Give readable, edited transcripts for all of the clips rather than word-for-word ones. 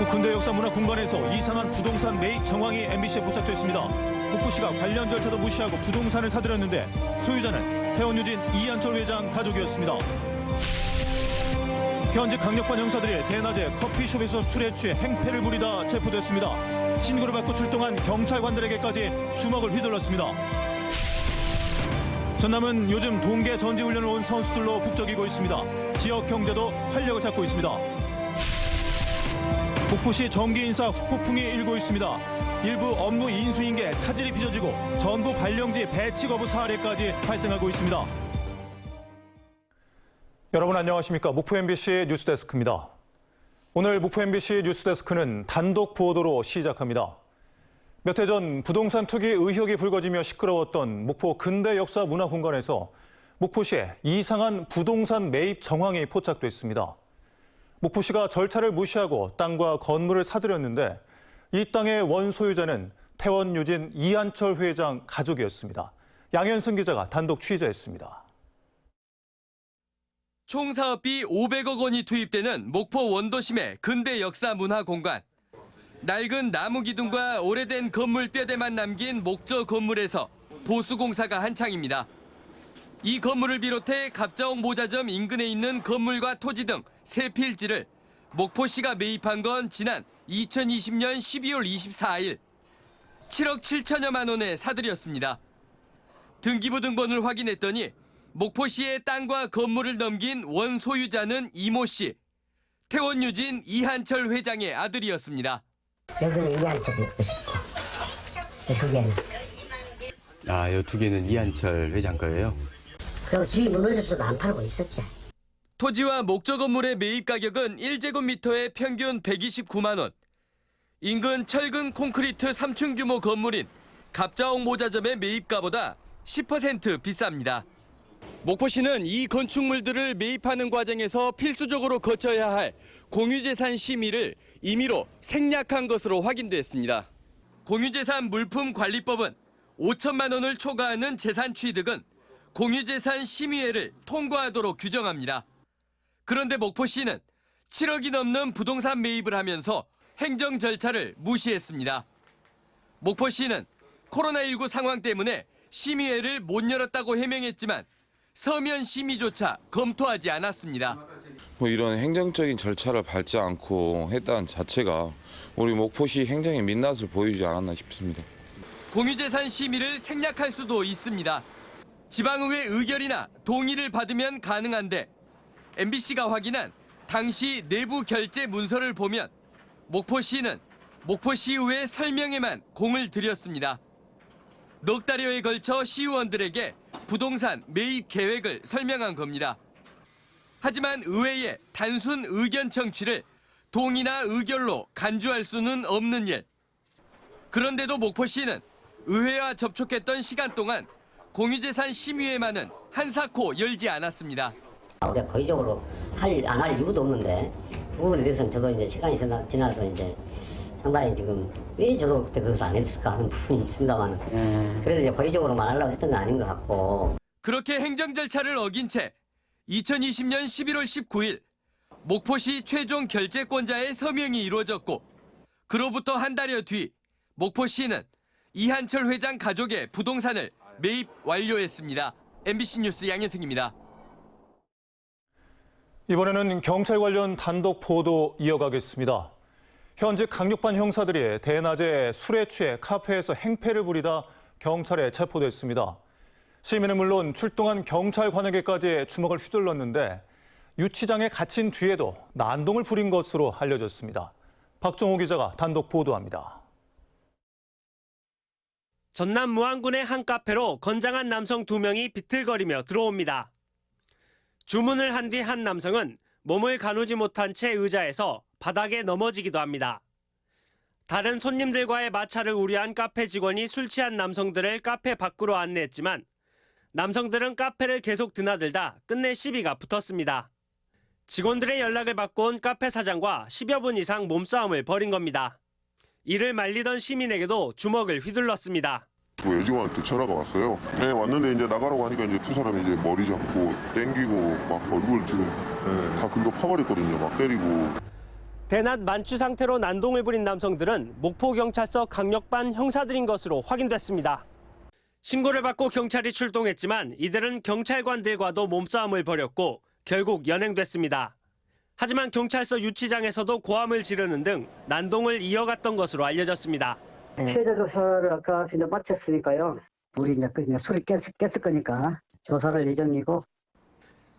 목포 근대역사문화공간에서 이상한 부동산 매입 정황이 MBC에 포착됐습니다. 목포시가 관련 절차도 무시하고 부동산을 사들였는데 소유자는 태원유진 이한철 회장 가족이었습니다. 현직 강력반 형사들이 대낮에 커피숍에서 술에 취해 행패를 부리다 체포됐습니다. 신고를 받고 출동한 경찰관들에게까지 주먹을 휘둘렀습니다. 전남은 요즘 동계 전지훈련을 온 선수들로 북적이고 있습니다. 지역 경제도 활력을 찾고 있습니다. 목포시 정기인사 후폭풍이 일고 있습니다. 일부 업무 인수인계 차질이 빚어지고 전부 발령지 배치 거부 사례까지 발생하고 있습니다. 여러분 안녕하십니까? 목포 MBC 뉴스데스크입니다. 오늘 목포 MBC 뉴스데스크는 단독 보도로 시작합니다. 몇 해 전 부동산 투기 의혹이 불거지며 시끄러웠던 목포 근대역사문화공간에서 목포시에 이상한 부동산 매입 정황이 포착됐습니다. 목포시가 절차를 무시하고 땅과 건물을 사들였는데 이 땅의 원소유자는 태원유진 이한철 회장 가족이었습니다. 양현승 기자가 단독 취재했습니다. 총 사업비 500억 원이 투입되는 목포 원도심의 근대역사문화공간. 낡은 나무 기둥과 오래된 건물 뼈대만 남긴 목저 건물에서 보수공사가 한창입니다. 이 건물을 비롯해 갑자옥 모자점 인근에 있는 건물과 토지 등 세 필지를 목포시가 매입한 건 지난 2020년 12월 24일 7억 7천여만 원에 사들였습니다. 등기부 등본을 확인했더니 목포시의 땅과 건물을 넘긴 원소유자는 이모 씨, 태원유진 이한철 회장의 아들이었습니다. 여기는 이한철 있고 싶고 이 두 개는. 이 두 개는 이한철 회장 거예요? 그리고 집이 무너져서도 안 팔고 있었지. 토지와 목조 건물의 매입 가격은 1제곱미터에 평균 129만 원. 인근 철근 콘크리트 3층 규모 건물인 갑자옥 모자점의 매입가보다 10% 비쌉니다. 목포시는 이 건축물들을 매입하는 과정에서 필수적으로 거쳐야 할 공유재산 심의를 임의로 생략한 것으로 확인됐습니다. 공유재산 물품관리법은 5천만 원을 초과하는 재산 취득은 공유재산 심의회를 통과하도록 규정합니다. 그런데 목포시는 7억이 넘는 부동산 매입을 하면서 행정 절차를 무시했습니다. 목포시는 코로나19 상황 때문에 심의회를 못 열었다고 해명했지만 서면 심의조차 검토하지 않았습니다. 이런 행정적인 절차를 밟지 않고 했다는 자체가 우리 목포시 행정의 민낯을 보이지 않았나 싶습니다. 공유재산 심의를 생략할 수도 있습니다. 지방의회 의결이나 동의를 받으면 가능한데 MBC가 확인한 당시 내부 결재 문서를 보면 목포시는 목포시의회 설명에만 공을 들였습니다. 넉 달여에 걸쳐 시의원들에게 부동산 매입 계획을 설명한 겁니다. 하지만 의회의 단순 의견 청취를 동의나 의결로 간주할 수는 없는 일. 그런데도 목포시는 의회와 접촉했던 시간 동안 공유재산 심의회만은 한사코 열지 않았습니다. 우리가 거의적으로 안 할 이유도 없는데 그 부분에 대해서는 저도 이제 시간이 지나서 이제 상당히 지금 왜 저도 그때 그것을 안 했을까 하는 부분이 있습니다만 그래도 이제 거의적으로만 하려고 했던 건 아닌 것 같고. 그렇게 행정 절차를 어긴 채 2020년 11월 19일 목포시 최종 결재권자의 서명이 이루어졌고 그로부터 한 달여 뒤 목포시는 이한철 회장 가족의 부동산을 매입 완료했습니다. MBC 뉴스 양현승입니다. 이번에는 경찰 관련 단독 보도 이어가겠습니다. 현직 강력반 형사들이 대낮에 술에 취해 카페에서 행패를 부리다 경찰에 체포됐습니다. 시민은 물론 출동한 경찰관에게까지 주먹을 휘둘렀는데 유치장에 갇힌 뒤에도 난동을 부린 것으로 알려졌습니다. 박정호 기자가 단독 보도합니다. 전남 무안군의 한 카페로 건장한 남성 2명이 비틀거리며 들어옵니다. 주문을 한 뒤 한 남성은 몸을 가누지 못한 채 의자에서 바닥에 넘어지기도 합니다. 다른 손님들과의 마찰을 우려한 카페 직원이 술 취한 남성들을 카페 밖으로 안내했지만 남성들은 카페를 계속 드나들다 끝내 시비가 붙었습니다. 직원들의 연락을 받고 온 카페 사장과 10여 분 이상 몸싸움을 벌인 겁니다. 이를 말리던 시민에게도 주먹을 휘둘렀습니다. 여직원한테 전화가 왔어요. 네, 왔는데 이제 나가라고 하니까 이제 두 사람이 이제 머리 잡고 땡기고 막 얼굴 지금 다 긁어 파버렸거든요. 막 때리고. 대낮 만취 상태로 난동을 부린 남성들은 목포경찰서 강력반 형사들인 것으로 확인됐습니다. 신고를 받고 경찰이 출동했지만 이들은 경찰관들과도 몸싸움을 벌였고 결국 연행됐습니다. 하지만 경찰서 유치장에서도 고함을 지르는 등 난동을 이어갔던 것으로 알려졌습니다. 피해자 조사를 아까 이제 마쳤으니까요. 우리 이제 술이 깼을 거니까 조사를 예정이고.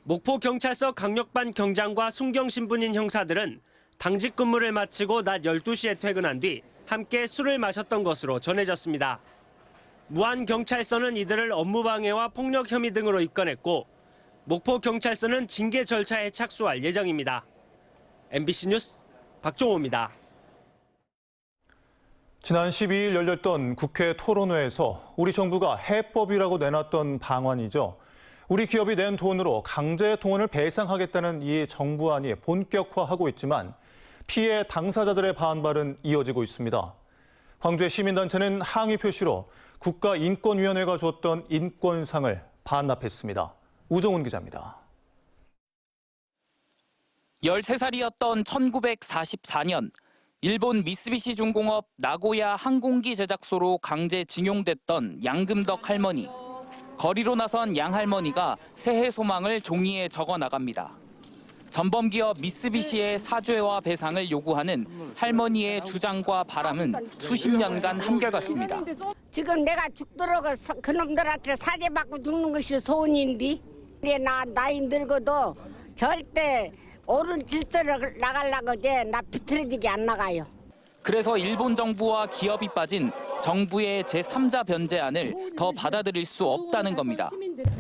목포경찰서 강력반 경장과 순경신분인 형사들은 당직 근무를 마치고 낮 12시에 퇴근한 뒤 함께 술을 마셨던 것으로 전해졌습니다. 무안경찰서는 이들을 업무방해와 폭력 혐의 등으로 입건했고 목포경찰서는 징계 절차에 착수할 예정입니다. MBC 뉴스 박종호입니다. 지난 12일 열렸던 국회 토론회에서 우리 정부가 해법이라고 내놨던 방안이죠. 우리 기업이 낸 돈으로 강제 통원을 배상하겠다는 이 정부안이 본격화하고 있지만 피해 당사자들의 반발은 이어지고 있습니다. 광주의 시민단체는 항의 표시로 국가인권위원회가 줬던 인권상을 반납했습니다. 우정훈 기자입니다. 13살이었던 1944년 일본 미쓰비시 중공업 나고야 항공기 제작소로 강제 징용됐던 양금덕 할머니. 거리로 나선 양 할머니가 새해 소망을 종이에 적어 나갑니다. 전범기업 미쓰비시의 사죄와 배상을 요구하는 할머니의 주장과 바람은 수십 년간 한결같습니다. 지금 내가 죽더라도 그놈들한테 사죄받고 죽는 것이 소원인데 나 나이 늙어도 절대 옳은 질서를 나가려고 나 비틀어지게 안 나가요. 그래서 일본 정부와 기업이 빠진 정부의 제3자 변제안을 더 받아들일 수 없다는 겁니다.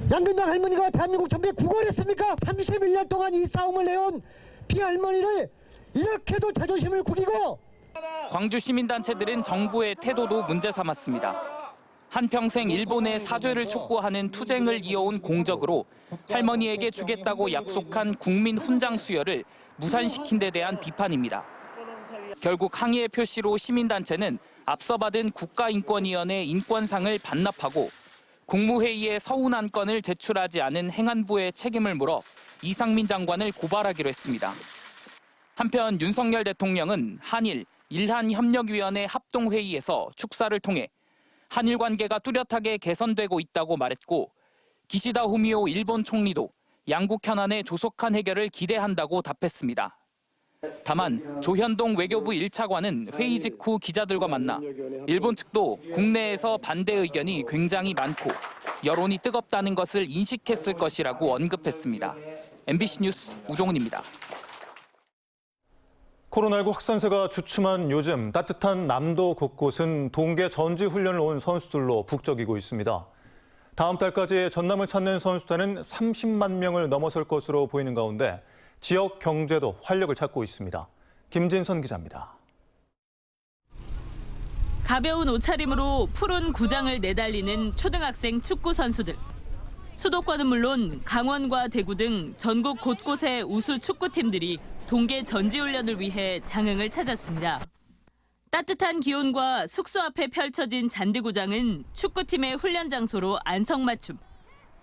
양금덕 할머니가 대한민국 전부에 구걸했습니까? 31년 동안 이 싸움을 해온 피할머니를 이렇게도 자존심을 구기고. 광주 시민단체들은 정부의 태도도 문제 삼았습니다. 한평생 일본의 사죄를 촉구하는 투쟁을 이어온 공적으로 할머니에게 주겠다고 약속한 국민 훈장 수여를 무산시킨 데 대한 비판입니다. 결국 항의의 표시로 시민단체는 앞서 받은 국가인권위원회 인권상을 반납하고 국무회의에 서운한 건을 제출하지 않은 행안부의 책임을 물어 이상민 장관을 고발하기로 했습니다. 한편 윤석열 대통령은 한일 일한협력위원회 합동회의에서 축사를 통해 한일 관계가 뚜렷하게 개선되고 있다고 말했고 기시다 후미오 일본 총리도 양국 현안의 조속한 해결을 기대한다고 답했습니다. 다만 조현동 외교부 1차관은 회의 직후 기자들과 만나 일본 측도 국내에서 반대 의견이 굉장히 많고 여론이 뜨겁다는 것을 인식했을 것이라고 언급했습니다. MBC 뉴스 우종훈입니다. 코로나19 확산세가 주춤한 요즘 따뜻한 남도 곳곳은 동계 전지훈련을 온 선수들로 북적이고 있습니다. 다음 달까지 전남을 찾는 선수단은 30만 명을 넘어설 것으로 보이는 가운데 지역 경제도 활력을 찾고 있습니다. 김진선 기자입니다. 가벼운 옷차림으로 푸른 구장을 내달리는 초등학생 축구 선수들. 수도권은 물론 강원과 대구 등 전국 곳곳의 우수 축구팀들이 동계 전지훈련을 위해 장흥을 찾았습니다. 따뜻한 기온과 숙소 앞에 펼쳐진 잔디구장은 축구팀의 훈련 장소로 안성맞춤.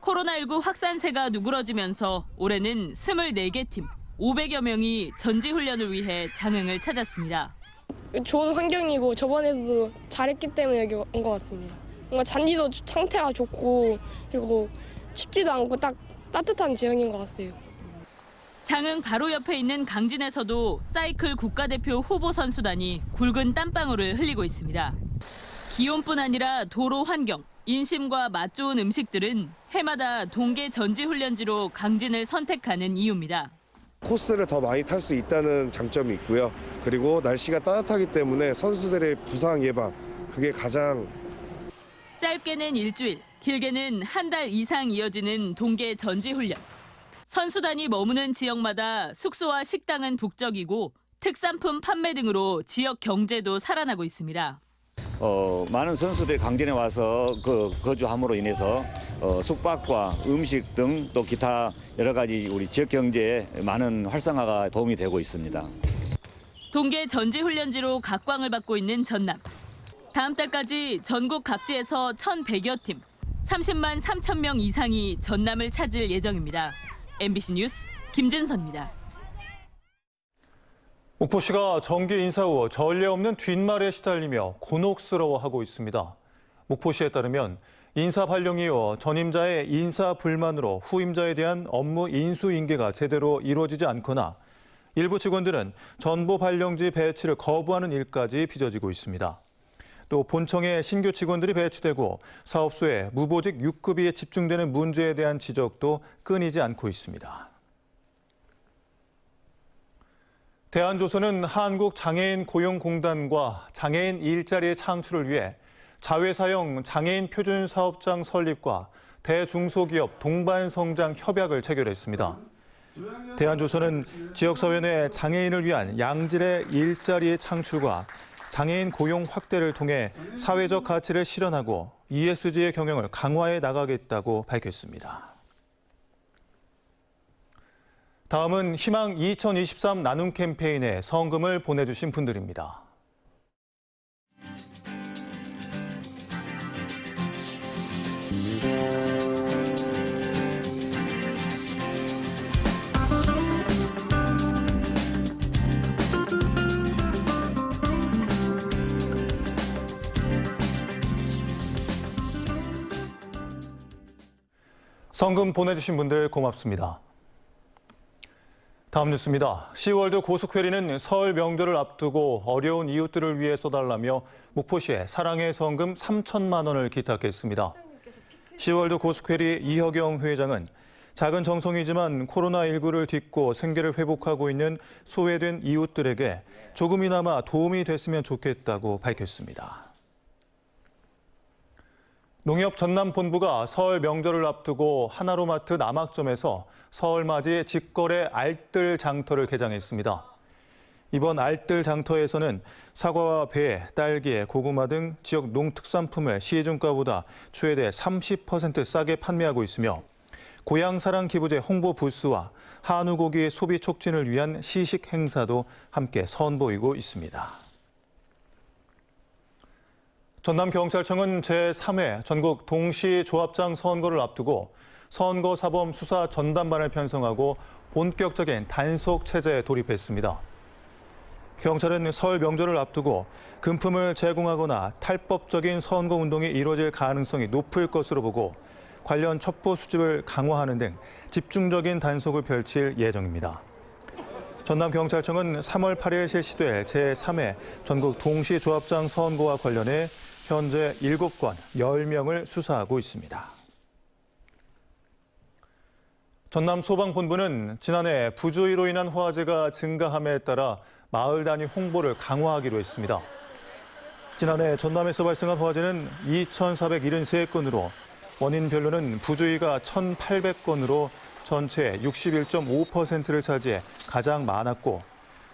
코로나19 확산세가 누그러지면서 올해는 24개 팀, 500여 명이 전지훈련을 위해 장흥을 찾았습니다. 좋은 환경이고 저번에도 잘했기 때문에 여기 온 것 같습니다. 뭔가 잔디도 상태가 좋고 그리고 춥지도 않고 딱 따뜻한 지형인 것 같아요. 장흥 바로 옆에 있는 강진에서도 사이클 국가대표 후보 선수단이 굵은 땀방울을 흘리고 있습니다. 기온뿐 아니라 도로 환경, 인심과 맛 좋은 음식들은 해마다 동계 전지훈련지로 강진을 선택하는 이유입니다. 코스를 더 많이 탈 수 있다는 장점이 있고요. 그리고 날씨가 따뜻하기 때문에 선수들의 부상 예방, 그게 가장... 짧게는 일주일, 길게는 한 달 이상 이어지는 동계 전지훈련. 선수단이 머무는 지역마다 숙소와 식당은 북적이고 특산품 판매 등으로 지역 경제도 살아나고 있습니다. 많은 선수들이 강진에 와서 거주함으로 인해서 숙박과 음식 등 또 기타 여러 가지 우리 지역 경제에 많은 활성화가 도움이 되고 있습니다. 동계 전지훈련지로 각광을 받고 있는 전남. 다음 달까지 전국 각지에서 1,100여 팀, 30만 3천 명 이상이 전남을 찾을 예정입니다. MBC 뉴스 김진선입니다. 목포시가 정기 인사 후 전례 없는 뒷말에 시달리며 곤혹스러워하고 있습니다. 목포시에 따르면 인사 발령 이후 전임자의 인사 불만으로 후임자에 대한 업무 인수인계가 제대로 이루어지지 않거나 일부 직원들은 전보 발령지 배치를 거부하는 일까지 빚어지고 있습니다. 또 본청에 신규 직원들이 배치되고 사업소에 무보직 6급이 집중되는 문제에 대한 지적도 끊이지 않고 있습니다. 대한조선은 한국장애인 고용공단과 장애인 일자리 창출을 위해 자회사형 장애인 표준 사업장 설립과 대중소기업 동반 성장 협약을 체결했습니다. 대한조선은 지역사회 내 장애인을 위한 양질의 일자리 창출과 장애인 고용 확대를 통해 사회적 가치를 실현하고 ESG의 경영을 강화해 나가겠다고 밝혔습니다. 다음은 희망 2023 나눔 캠페인에 성금을 보내주신 분들입니다. 성금 보내주신 분들 고맙습니다. 다음 뉴스입니다. 시월드 고속회리는 설 명절을 앞두고 어려운 이웃들을 위해 써달라며 목포시에 사랑의 성금 3천만 원을 기탁했습니다. 시월드 고속회리 이혁영 회장은 작은 정성이지만 코로나19를 딛고 생계를 회복하고 있는 소외된 이웃들에게 조금이나마 도움이 됐으면 좋겠다고 밝혔습니다. 농협 전남본부가 설 명절을 앞두고 하나로마트 남학점에서 설맞이 직거래 알뜰 장터를 개장했습니다. 이번 알뜰 장터에서는 사과와 배, 딸기, 고구마 등 지역 농특산품을 시중가보다 최대 30% 싸게 판매하고 있으며 고향사랑 기부제 홍보 부스와 한우고기 소비 촉진을 위한 시식 행사도 함께 선보이고 있습니다. 전남경찰청은 제3회 전국 동시조합장 선거를 앞두고 선거사범 수사 전담반을 편성하고 본격적인 단속 체제에 돌입했습니다. 경찰은 설 명절을 앞두고 금품을 제공하거나 탈법적인 선거운동이 이루어질 가능성이 높을 것으로 보고 관련 첩보 수집을 강화하는 등 집중적인 단속을 펼칠 예정입니다. 전남경찰청은 3월 8일 실시될 제3회 전국 동시조합장 선거와 관련해 현재 7건 10명을 수사하고 있습니다. 전남소방본부는 지난해 부주의로 인한 화재가 증가함에 따라 마을 단위 홍보를 강화하기로 했습니다. 지난해 전남에서 발생한 화재는 2,473건으로 원인별로는 부주의가 1,800건으로 전체 61.5%를 차지해 가장 많았고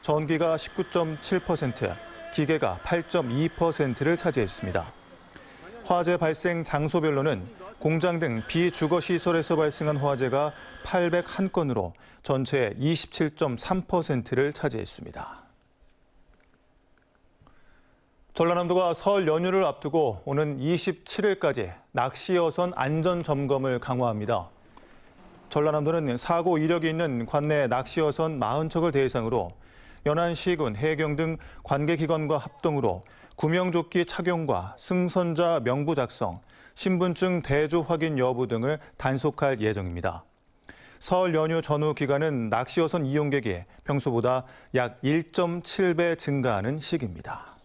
전기가 19.7%, 기계가 8.2%를 차지했습니다. 화재 발생 장소별로는 공장 등 비주거시설에서 발생한 화재가 801건으로 전체 27.3%를 차지했습니다. 전라남도가 설 연휴를 앞두고 오는 27일까지 낚시 여선 안전 점검을 강화합니다. 전라남도는 사고 이력이 있는 관내 낚시 여선 40척을 대상으로 연안시군, 해경 등 관계기관과 합동으로 구명조끼 착용과 승선자 명부 작성, 신분증 대조 확인 여부 등을 단속할 예정입니다. 설 연휴 전후 기간은 낚시 여선 이용객이 평소보다 약 1.7배 증가하는 시기입니다.